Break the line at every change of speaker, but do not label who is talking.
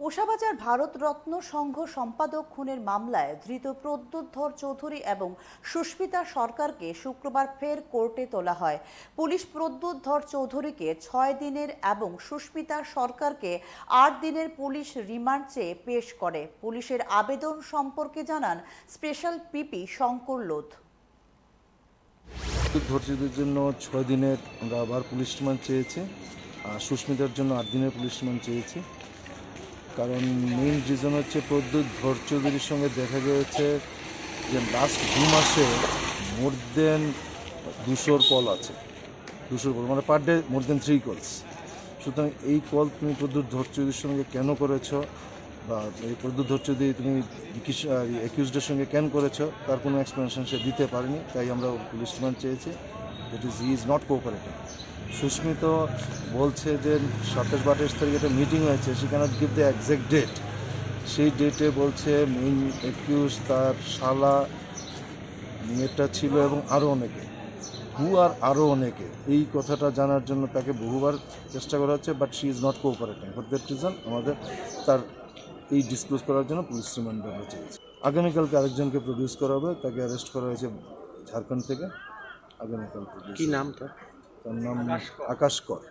কোষাবাজার ভারতরত্ন সংঘ সম্পাদক খুনের মামলায় ধৃত প্রদ্যুৎ ধর চৌধুরী এবং সুস্মিতা সরকারকে শুক্রবার ফের কোর্টে তোলা হয়। পুলিশ প্রদ্যুৎ ধর চৌধুরীকে 6 দিনের এবং সুস্মিতা সরকারকে 8 দিনের পুলিশ রিমান্ড চেয়ে পেশ করে। পুলিশের আবেদন সম্পর্কে জানান স্পেশাল পিপি শঙ্কর লোধ।
ধৈর্যদের জন্য 6 দিনের আমরা আবার পুলিশ রিমান্ড চেয়েছি, আর সুস্মিতার জন্য 8 দিনের পুলিশ রিমান্ড চেয়েছি। কারণ মেইন রিজন হচ্ছে প্রদ্যুৎ ধর চৌধুরীর সঙ্গে দেখা গিয়েছে যে লাস্ট 2 মাসে মোর দেন 200 কল আছে, 200 কল মানে পার ডে মোর দেন 3 কলস। সুতরাং এই কল তুমি প্রদ্যুৎ ধর চৌধুরীর সঙ্গে কেন করেছো, বা এই প্রদ্যুৎ ধর চৌধুরী তুমি অ্যাকিউজডের সঙ্গে কেন করেছো, তার কোনো এক্সপ্লেনেশন সে দিতে পারেনি। তাই আমরা পুলিশ রিমান্ড চেয়েছি। He is not cooperating. Susmit বলছে যে 27-28 তারিখে একটা মিটিং হয়েছে, সে can't give the exact date. সেই ডেটে বলছে মেইন অ্যাকিউজ তার শালা, মেয়েটা ছিল এবং আরও অনেকে, আরও অনেকে। এই কথাটা জানার জন্য তাকে বহুবার চেষ্টা করা হচ্ছে, but she is not cooperating. For that reason আমাদের তার এই ডিসক্লোজ করার জন্য পুলিশ রিমান্ড আমরা চেয়েছি। আগামীকালকে আরেকজনকে প্রডিউস করা হবে, তাকে অ্যারেস্ট করা হয়েছে ঝাড়খণ্ড থেকে। আগামীকাল
কি নাম তার?
তার নাম আকাশ কর।